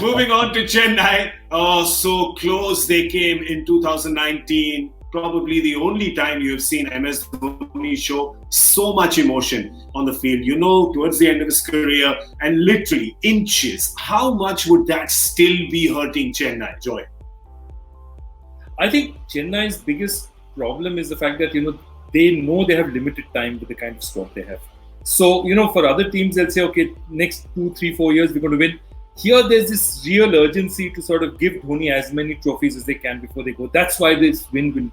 Moving on to Chennai. Oh, so close they came in 2019. Probably the only time you have seen MS Dhoni show so much emotion on the field. Towards the end of his career, and literally inches. How much would that still be hurting Chennai, Joy? I think Chennai's biggest problem is the fact that, they know they have limited time with the kind of squad they have. So, for other teams, they'll say, okay, next 2, 3, 4 years, we're going to win. Here, there's this real urgency to sort of give Dhoni as many trophies as they can before they go. That's why this win will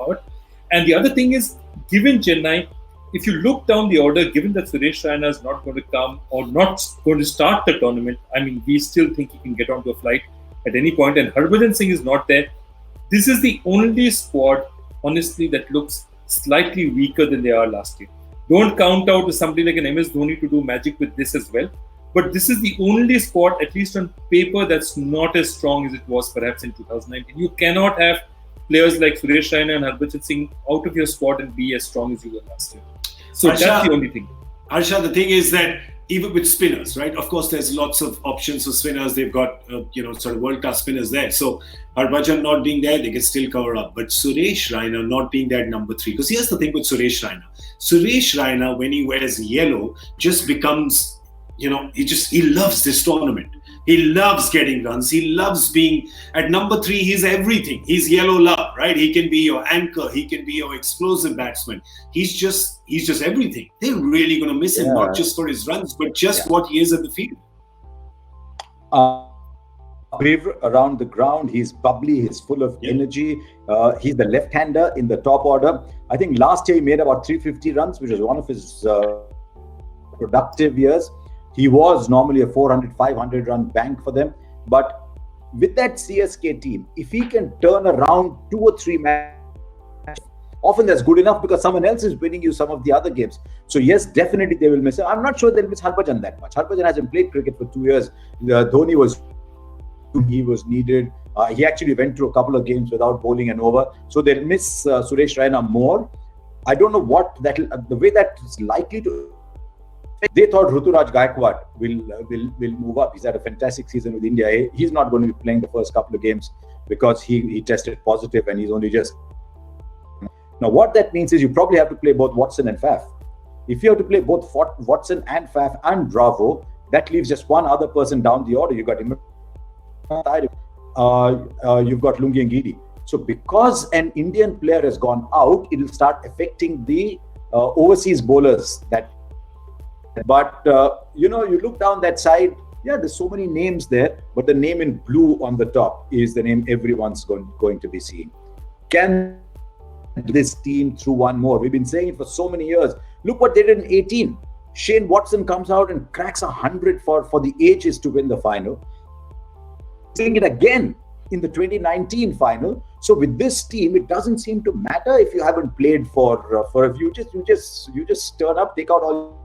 hurt. And the other thing is, given Chennai, if you look down the order, given that Suresh Raina is not going to come or not going to start the tournament, we still think he can get onto a flight at any point. And Harbhajan Singh is not there. This is the only squad, honestly, that looks slightly weaker than they are last year. Don't count out to somebody like an MS Dhoni to do magic with this as well. But this is the only squad, at least on paper, that's not as strong as it was perhaps in 2019. You cannot have players like Suresh Raina and Harbhajan Singh out of your squad and be as strong as you were last year. So Harsha, that's the only thing. Harsha, the thing is that even with spinners, right? Of course, there's lots of options for spinners. They've got, sort of world-class spinners there. So Harbhajan not being there, they can still cover up. But Suresh Raina not being there at number 3. Because here's the thing with Suresh Raina. Suresh Raina, when he wears yellow, just becomes, he loves this tournament. He loves getting runs. He loves being at number 3. He's everything. He's yellow love, right? He can be your anchor. He can be your explosive batsman. He's just everything. They're really going to miss him, not just for his runs, but just what he is at the field. Brave around the ground. He's bubbly. He's full of energy. He's the left-hander in the top order. I think last year he made about 350 runs, which was one of his productive years. He was normally a 400, 500 run bank for them. But with that CSK team, if he can turn around 2 or 3 matches, often that's good enough because someone else is winning you some of the other games. So yes, definitely they will miss him. I'm not sure they'll miss Harbhajan that much. Harbhajan hasn't played cricket for 2 years. Dhoni was needed. He actually went through a couple of games without bowling an over. So they'll miss Suresh Raina more. I don't know what the way that is likely to. They thought Ruturaj Gaikwad will move up. He's had a fantastic season with India. He's not going to be playing the first couple of games because he tested positive and he's only just. Now, what that means is you probably have to play both Watson and Faf. If you have to play both Watson and Faf and Bravo, that leaves just one other person down the order. You've got you've got Lungi and Gidi. So because an Indian player has gone out, it will start affecting the overseas bowlers. But you look down that side, there's so many names there, but the name in blue on the top is the name everyone's going to be seeing. Can this team through one more? We've been saying it for so many years. Look what they did in 18. Shane Watson comes out and cracks 100 for the ages to win the final. Saying it again in the 2019 final. So with this team, it doesn't seem to matter if you haven't played for a few. You just turn up, take out all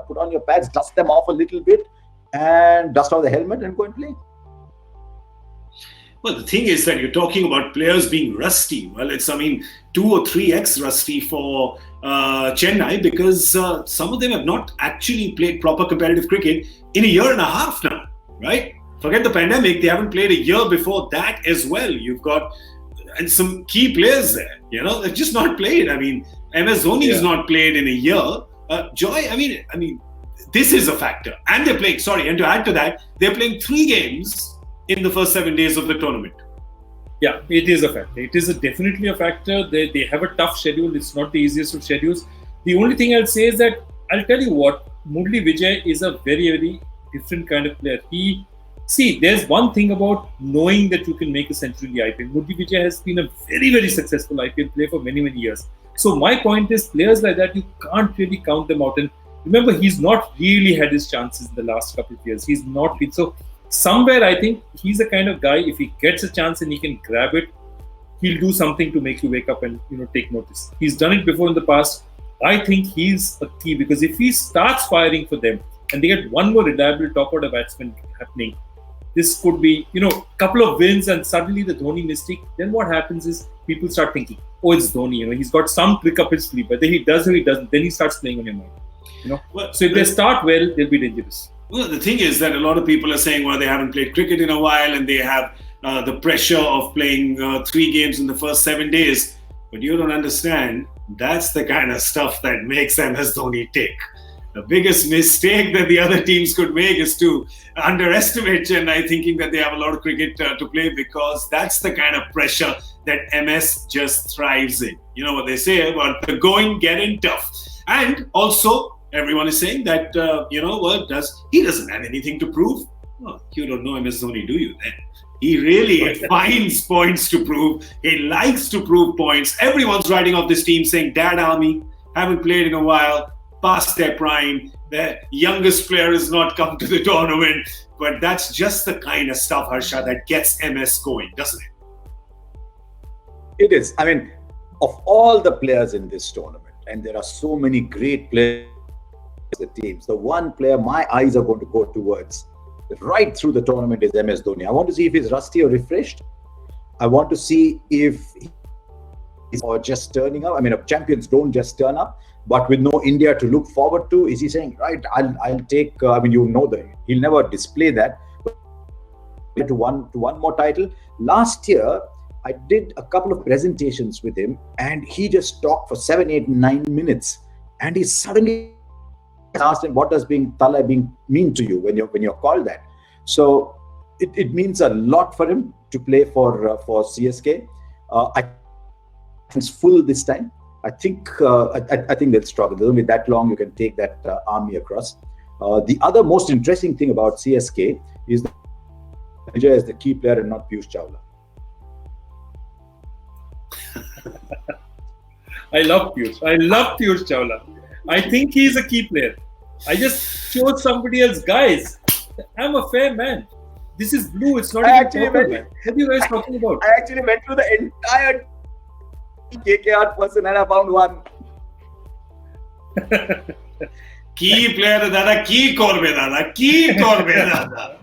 put on your pads, dust them off a little bit, and dust off the helmet and go and play. Well, the thing is that you're talking about players being rusty. Well, it's 2 or 3x rusty for Chennai because some of them have not actually played proper competitive cricket in a year and a half now, right? Forget the pandemic, they haven't played a year before that as well. You've got and some key players there, they've just not played. MS Dhoni has not played in a year. Joy, this is a factor. And they're playing, and to add to that, they're playing 3 games in the first 7 days of the tournament. Yeah, it is a factor. It is definitely a factor. They have a tough schedule. It's not the easiest of schedules. The only thing I'll say is that, I'll tell you what, Murali Vijay is a very, very different kind of player. There's one thing about knowing that you can make a century in the IPL. Murali Vijay has been a very, very successful IPL player for many, many years. So my point is, players like that, you can't really count them out. And remember, he's not really had his chances in the last couple of years. He's not been. So somewhere, I think he's the kind of guy, if he gets a chance and he can grab it, he'll do something to make you wake up and take notice. He's done it before in the past. I think he's a key because if he starts firing for them and they get one more reliable top order batsman happening, this could be, couple of wins and suddenly the Dhoni mystique. Then what happens is people start thinking, oh, it's Dhoni, he's got some trick up his sleeve, but then he does or he doesn't. Then he starts playing on your mind, So if they start well, they'll be dangerous. Well, the thing is that a lot of people are saying, well, they haven't played cricket in a while and they have the pressure of playing 3 games in the first 7 days. But you don't understand, that's the kind of stuff that makes MS Dhoni tick. The biggest mistake that the other teams could make is to underestimate Chennai, thinking that they have a lot of cricket to play, because that's the kind of pressure that MS just thrives in. You know what they say about the going getting tough. And also, everyone is saying that, he doesn't have anything to prove. Well, you don't know MS Dhoni, do you then? He really finds points to prove. He likes to prove points. Everyone's writing off this team saying, Dad Army, haven't played in a while, past their prime. Their youngest player has not come to the tournament. But that's just the kind of stuff, Harsha, that gets MS going, doesn't it? It is. I mean, of all the players in this tournament, and there are so many great players in the teams, the one player my eyes are going to go towards right through the tournament is MS Dhoni. I want to see if he's rusty or refreshed. I want to see if he's just turning up. I mean, champions don't just turn up, but with no India to look forward to, is he saying, right, I'll take, he'll never display that, but to one more title. Last year, I did a couple of presentations with him and he just talked for 7, 8, 9 minutes. And he suddenly asked him, what does being Tala mean to you when you're called that? So it means a lot for him to play for CSK. I think it's full this time. I think they'll struggle. There's only that long you can take that army across. The other most interesting thing about CSK is that Vijay is the key player and not Piyush Chawla. I love Piyush Chawla. I think he's a key player. I just chose somebody else. Guys, I'm a fair man. This is blue. It's not even purple, man. What are you guys talking about? I actually went through the entire KKR person and I found one. Key player, Dada. Key korbe, Dada. Key korbe, Dada.